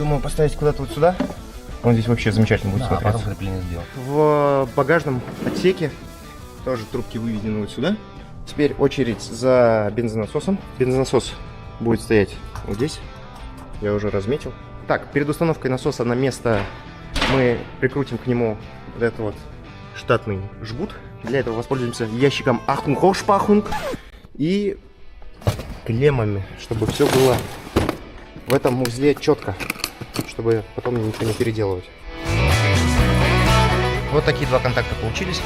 думаю поставить куда-то вот сюда. Он здесь вообще замечательно будет смотреться. Потом крепление сделать. В багажном отсеке тоже трубки выведены вот сюда. Теперь очередь за бензонасосом. Бензонасос будет стоять вот здесь. Я уже разметил. Так, перед установкой насоса на место мы прикрутим к нему вот этот вот штатный жгут. Для этого воспользуемся ящиком Ахунг и клеммами, чтобы все было в этом узле четко, чтобы потом ничего не переделывать. Вот такие два контакта получились.